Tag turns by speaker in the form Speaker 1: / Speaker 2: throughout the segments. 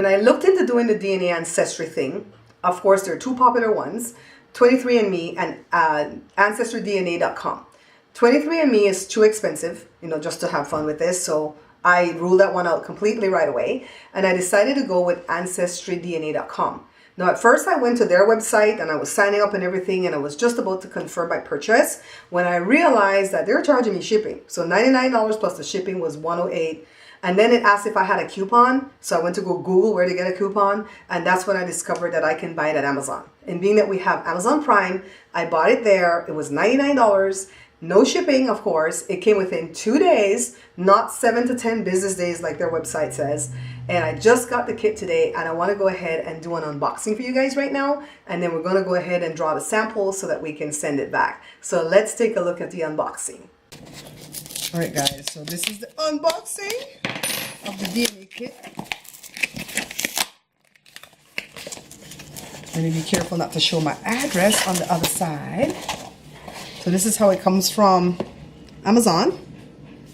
Speaker 1: When I looked into doing the DNA ancestry thing, of course, there are two popular ones, 23andMe and AncestryDNA.com. 23andMe is too expensive, just to have fun with this. So I ruled that one out completely right away. And I decided to go with AncestryDNA.com. Now, at first I went to their website and I was signing up and everything, and I was just about to confirm my purchase when I realized that they're charging me shipping. So $99 plus the shipping was $108. And then it asked if I had a coupon. So I went to go Google where to get a coupon. And that's when I discovered that I can buy it at Amazon. And being that we have Amazon Prime, I bought it there. It was $99. No shipping, of course. It came within 2 days, not 7 to 10 business days like their website says. And I just got the kit today, and I want to go ahead and do an unboxing for you guys right now. And then we're going to go ahead and draw the sample so that we can send it back. So let's take a look at the unboxing. All right, guys, so this is the unboxing of the DNA kit. Let me be careful not to show my address on the other side. So this is how it comes from Amazon.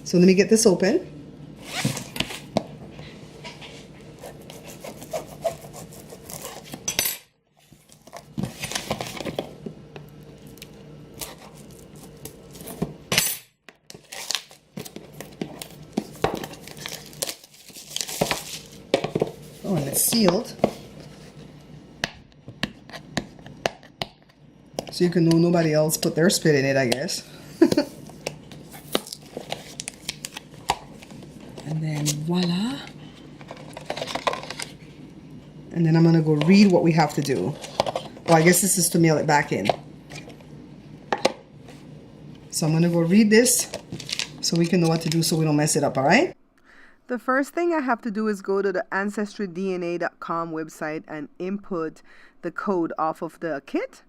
Speaker 1: So let me get this open. Oh, and it's sealed. So you can know nobody else put their spit in it, I guess. And then voila. And then I'm gonna go read what we have to do. Oh, I guess this is to mail it back in. So I'm gonna go read this so we can know what to do so we don't mess it up, all right? The first thing I have to do is go to the AncestryDNA.com website and input the code off of the kit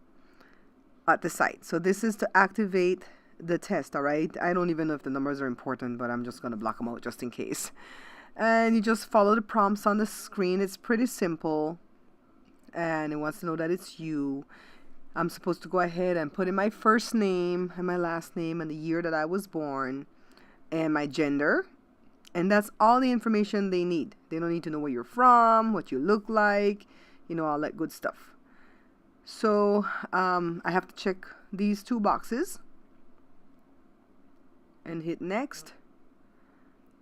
Speaker 1: at the site. So this is to activate the test, all right? I don't even know if the numbers are important, but I'm just going to block them out just in case. And you just follow the prompts on the screen. It's pretty simple. And it wants to know that it's you. I'm supposed to go ahead and put in my first name and my last name and the year that I was born and my gender. And that's all the information they need. They don't need to know where you're from, what you look like, all that good stuff. So I have to check these two boxes and hit next.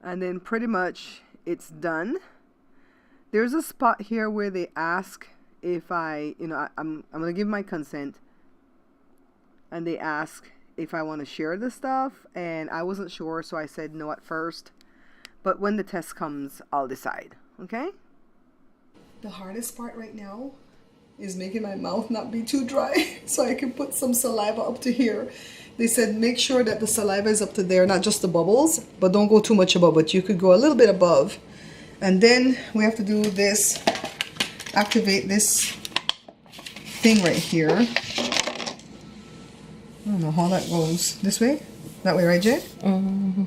Speaker 1: And then pretty much it's done. There's a spot here where they ask if I'm going to give my consent. And they ask if I want to share the stuff. And I wasn't sure, so I said no at first. But when the test comes, I'll decide, okay? The hardest part right now is making my mouth not be too dry so I can put some saliva up to here. They said make sure that the saliva is up to there, not just the bubbles, but don't go too much above it. You could go a little bit above. And then we have to do this, activate this thing right here. I don't know how that goes. This way? That way, right, Jay? Mm-hmm.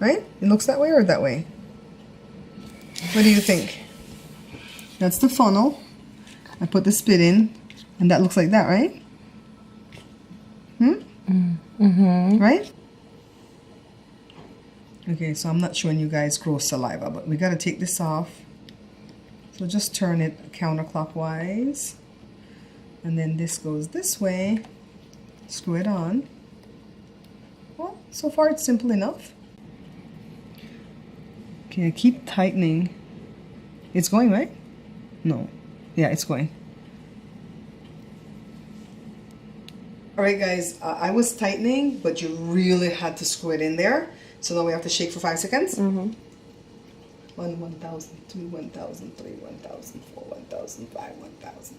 Speaker 1: Right? It looks that way or that way? What do you think? That's the funnel. I put the spit in, and that looks like that, right? Mm-hmm. Right? Okay, so I'm not showing you guys gross saliva, but we got to take this off. So just turn it counterclockwise. And then this goes this way. Screw it on. Well, so far it's simple enough. Okay, I keep tightening. It's going, right? No. Yeah, it's going. Alright guys, I was tightening, but you really had to screw it in there. So now we have to shake for 5 seconds. Mm-hmm. 1, 1,000, 2, 1,000, 3, 1,000, 4, 1,000, 5, 1,000.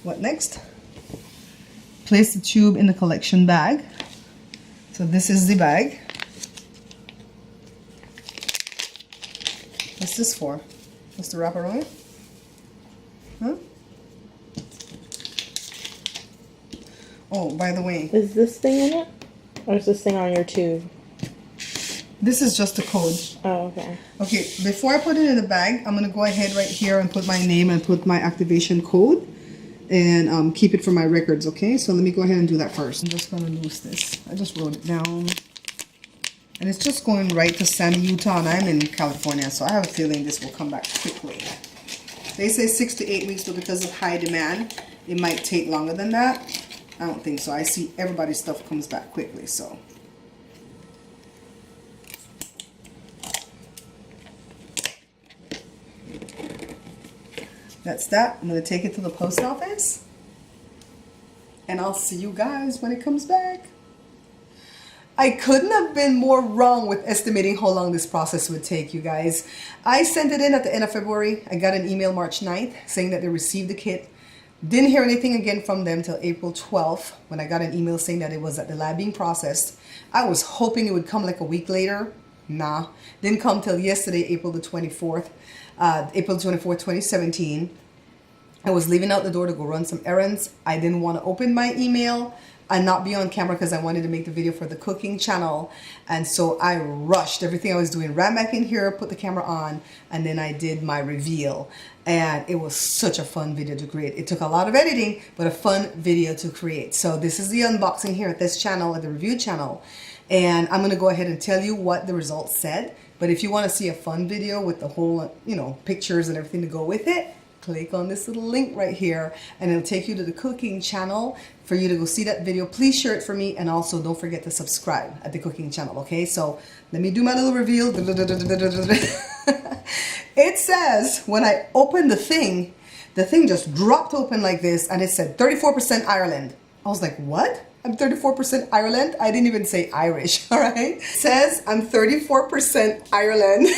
Speaker 1: What next? Place the tube in the collection bag. So this is the bag. What's this for? What's the wrapper on it? Huh? Oh, by the way.
Speaker 2: Is this thing in it? Or is this thing on your tube?
Speaker 1: This is just the code.
Speaker 2: Oh, okay.
Speaker 1: Okay, before I put it in the bag, I'm going to go ahead right here and put my name and put my activation code. And keep it for my records, okay? So let me go ahead and do that first. I'm just going to loose this. I just wrote it down. And it's just going right to San Utah, and I'm in California, so I have a feeling this will come back quickly. They say 6 to 8 weeks, but because of high demand, it might take longer than that. I don't think so. I see everybody's stuff comes back quickly, so. That's that. I'm going to take it to the post office. And I'll see you guys when it comes back. I couldn't have been more wrong with estimating how long this process would take, you guys. I sent it in at the end of February. I got an email March 9th saying that they received the kit. Didn't hear anything again from them till April 12th when I got an email saying that it was at the lab being processed. I was hoping it would come like a week later. Nah, didn't come till yesterday, April 24th, 2017. I was leaving out the door to go run some errands. I didn't want to open my email and not be on camera because I wanted to make the video for the cooking channel. And so I rushed everything I was doing, ran back in here, put the camera on, and then I did my reveal. And it was such a fun video to create. It took a lot of editing, but a fun video to create. So this is the unboxing here at this channel, at the review channel. And I'm gonna go ahead and tell you what the results said. But if you wanna see a fun video with the whole, pictures and everything to go with it, click on this little link right here and it'll take you to the cooking channel for you to go see that video. Please share it for me, and also don't forget to subscribe at the cooking channel, okay? So let me do my little reveal. It says when I opened the thing just dropped open like this and it said 34% Ireland. I was like, what? I'm 34% Ireland? I didn't even say Irish, all right? It says I'm 34% Ireland.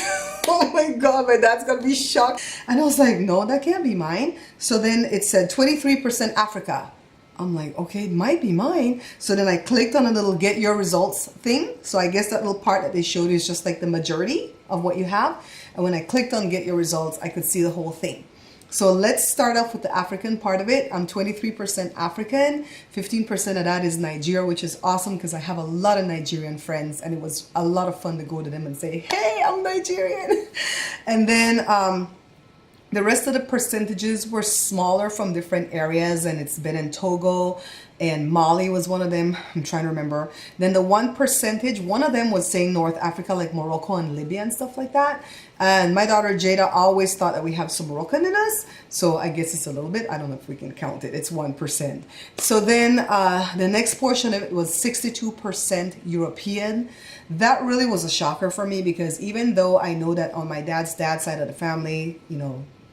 Speaker 1: Oh my God, my dad's gonna be shocked. And I was like, no, that can't be mine. So then it said 23% Africa. I'm like, okay, it might be mine. So then I clicked on a little get your results thing. So I guess that little part that they showed is just like the majority of what you have. And when I clicked on get your results, I could see the whole thing. So let's start off with the African part of it. I'm 23% African, 15% of that is Nigeria, which is awesome because I have a lot of Nigerian friends and it was a lot of fun to go to them and say, hey, I'm Nigerian. And then the rest of the percentages were smaller from different areas, and it's Benin, Togo, and Mali was one of them. I'm trying to remember. Then the 1%, one of them was saying North Africa, like Morocco and Libya and stuff like that. And my daughter Jada always thought that we have some Moroccan in us. So I guess it's a little bit. I don't know if we can count it. It's 1%. So then the next portion of it was 62% European. That really was a shocker for me because even though I know that on my dad's side of the family,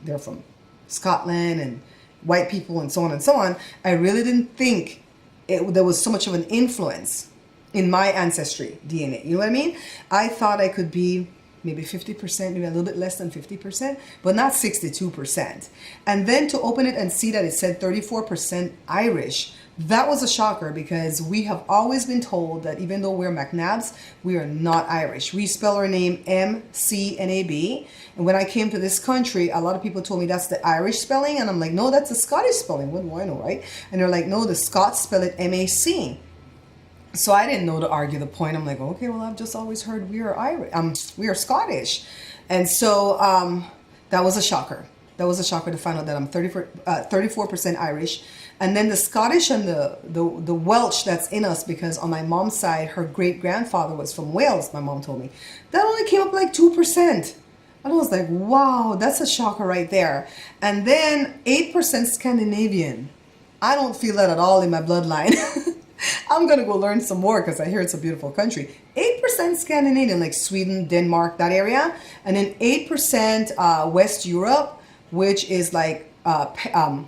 Speaker 1: they're from Scotland and white people and so on, I really didn't think there was so much of an influence in my ancestry DNA. You know what I mean? I thought I could be maybe 50%, maybe a little bit less than 50%, but not 62%. And then to open it and see that it said 34% Irish, that was a shocker because we have always been told that even though we're McNabs, we are not Irish. We spell our name M-C-N-A-B. And when I came to this country, a lot of people told me that's the Irish spelling. And I'm like, no, that's the Scottish spelling. What do I know, right? And they're like, no, the Scots spell it M-A-C. So I didn't know to argue the point. I'm like, okay, well, I've just always heard we are Irish, we are Scottish. And so that was a shocker. That was a shocker to find out that I'm 34% Irish. And then the Scottish and the Welsh that's in us, because on my mom's side, her great-grandfather was from Wales, my mom told me. That only came up like 2%. And I was like, wow, that's a shocker right there. And then 8% Scandinavian. I don't feel that at all in my bloodline. I'm going to go learn some more because I hear it's a beautiful country. 8% Scandinavian, like Sweden, Denmark, that area. And then 8% West Europe, which is like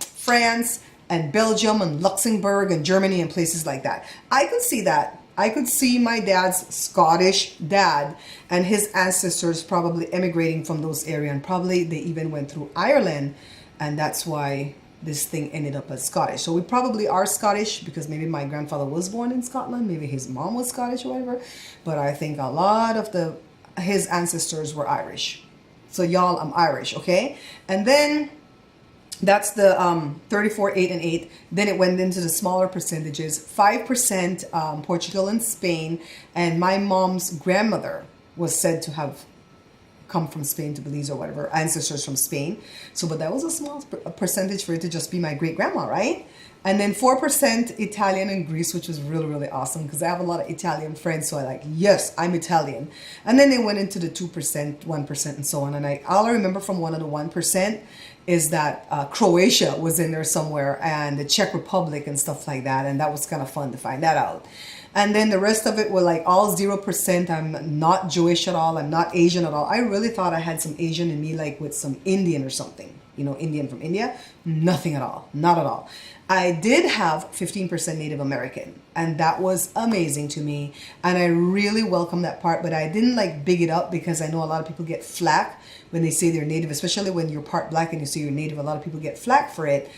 Speaker 1: France and Belgium and Luxembourg and Germany and places like that. I could see that. I could see my dad's Scottish dad and his ancestors probably emigrating from those areas. And probably they even went through Ireland. And that's why this thing ended up as Scottish. So we probably are Scottish because maybe my grandfather was born in Scotland. Maybe his mom was Scottish or whatever. But I think a lot of his ancestors were Irish. So y'all, I'm Irish, okay? And then that's the 34, 8, and 8. Then it went into the smaller percentages. 5% Portugal and Spain. And my mom's grandmother was said to have come from Spain to Belize or whatever, ancestors from Spain. So, but that was a small percentage for it to just be my great-grandma, right? And then 4% Italian and Greece, which was really, really awesome because I have a lot of Italian friends. So I like, yes, I'm Italian. And then they went into the 2%, 1% and so on. And all I remember from one of the 1% is that Croatia was in there somewhere and the Czech Republic and stuff like that. And that was kind of fun to find that out. And then the rest of it were like all 0%. I'm not Jewish at all. I'm not Asian at all. I really thought I had some Asian in me, like with some Indian or something. You know, Indian from India. Nothing at all. Not at all. I did have 15% Native American, and that was amazing to me. And I really welcome that part, but I didn't like big it up because I know a lot of people get flack when they say they're Native, especially when you're part black and you say you're Native. A lot of people get flack for it.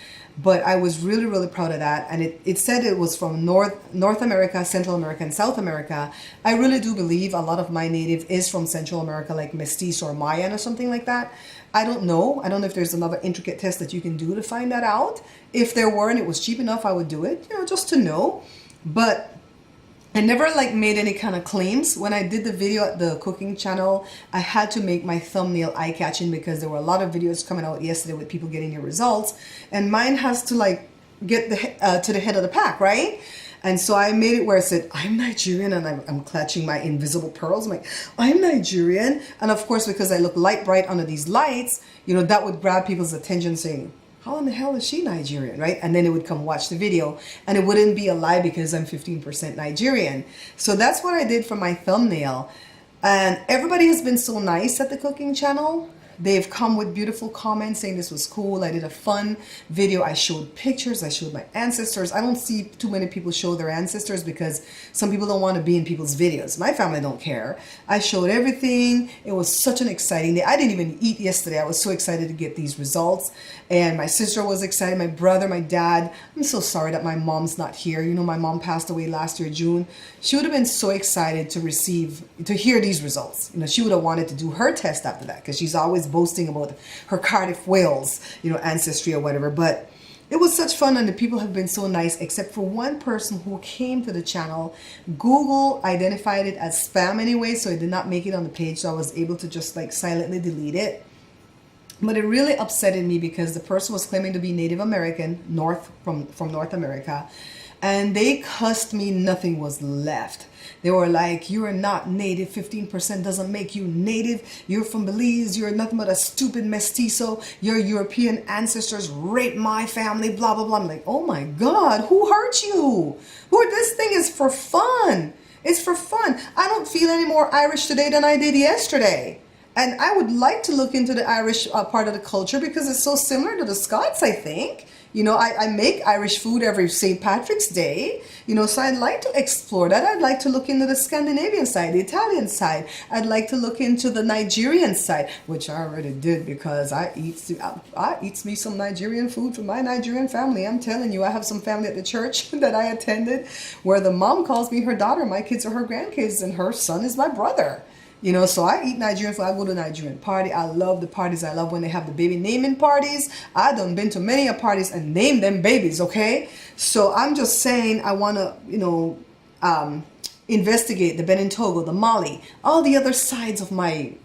Speaker 1: But I was really, really proud of that. And it said it was from North America, Central America, and South America. I really do believe a lot of my native is from Central America, like Mestizo or Mayan or something like that. I don't know. I don't know if there's another intricate test that you can do to find that out. If there were and it was cheap enough, I would do it, you know, just to know. But I never like made any kind of claims. When I did the video at the cooking channel, I had to make my thumbnail eye-catching because there were a lot of videos coming out yesterday with people getting their results, and mine has to like get to the head of the pack, right? And so I made it where I said, I'm Nigerian, and I'm clutching my invisible pearls. I'm like, I'm Nigerian. And of course, because I look light bright under these lights, you know, that would grab people's attention saying, how in the hell is she Nigerian, right? And then they would come watch the video, and it wouldn't be a lie because I'm 15% Nigerian. So that's what I did for my thumbnail. And everybody has been so nice at the cooking channel. They've come with beautiful comments saying this was cool. I did a fun video. I showed pictures. I showed my ancestors. I don't see too many people show their ancestors because some people don't want to be in people's videos. My family don't care. I showed everything. It was such an exciting day. I didn't even eat yesterday. I was so excited to get these results. And my sister was excited. My brother, my dad. I'm so sorry that my mom's not here. You know, my mom passed away last year, June. She would have been so excited to hear these results. You know, she would have wanted to do her test after that because she's always boasting about her Cardiff, Wales, you know, ancestry or whatever. But it was such fun, and the people have been so nice, except for one person who came to the channel. Google identified it as spam anyway, so it did not make it on the page, so I was able to just like silently delete it. But it really upsetted me because the person was claiming to be Native American, from North America, and they cussed me. Nothing was left. They were like, you are not native. 15% doesn't make you native. You're from Belize. You're nothing but a stupid mestizo. Your European ancestors raped my family, blah, blah, blah. I'm like, oh my God, who hurt you? This thing is for fun. It's for fun. I don't feel any more Irish today than I did yesterday. And I would like to look into the Irish part of the culture because it's so similar to the Scots, I think. You know, I make Irish food every St. Patrick's Day, you know, so I'd like to explore that. I'd like to look into the Scandinavian side, the Italian side. I'd like to look into the Nigerian side, which I already did because I eat me some Nigerian food from my Nigerian family. I'm telling you, I have some family at the church that I attended where the mom calls me her daughter. My kids are her grandkids, and her son is my brother. You know, so I eat Nigerian food. I go to a Nigerian party. I love the parties. I love when they have the baby naming parties. I done been to many parties and named them babies, okay? So I'm just saying I want to, you know, investigate the Benin Togo, the Mali, all the other sides of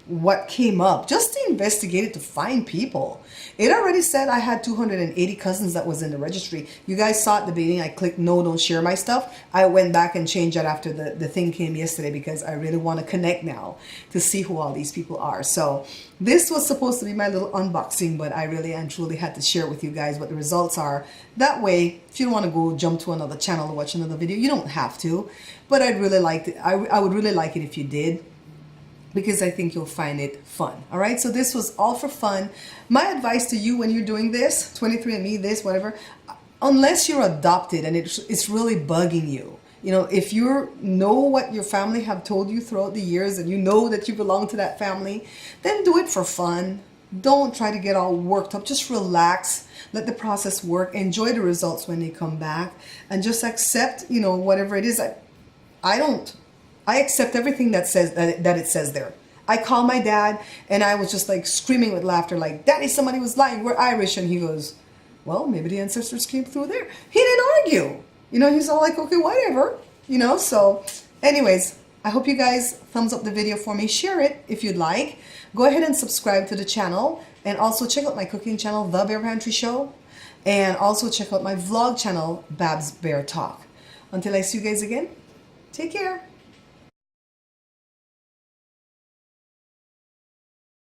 Speaker 1: what came up, just to investigate it, to find people. It already said I had 280 cousins that was in the registry. You guys saw at the beginning, I clicked no, don't share my stuff. I went back and changed that after the thing came yesterday because I really want to connect now to see who all these people are. So this was supposed to be my little unboxing, but I really and truly had to share with you guys what the results are. That way, if you don't want to go jump to another channel to watch another video, you don't have to. But I'd really like it. I would really like it if you did, because I think you'll find it fun. All right, so this was all for fun. My advice to you when you're doing this, 23andMe, this, whatever, unless you're adopted and it's really bugging you. You know, if you know what your family have told you throughout the years and you know that you belong to that family, then do it for fun. Don't try to get all worked up. Just relax. Let the process work. Enjoy the results when they come back. And just accept, you know, whatever it is. I accept everything that it says there. I call my dad and I was just like screaming with laughter like, Daddy, somebody was lying. We're Irish. And he goes, well, maybe the ancestors came through there. He didn't argue. You know, he's all like, okay, whatever. You know, so anyways, I hope you guys thumbs up the video for me. Share it if you'd like. Go ahead and subscribe to the channel. And also check out my cooking channel, The Bear Pantry Show. And also check out my vlog channel, Babs Bear Talk. Until I see you guys again, take care.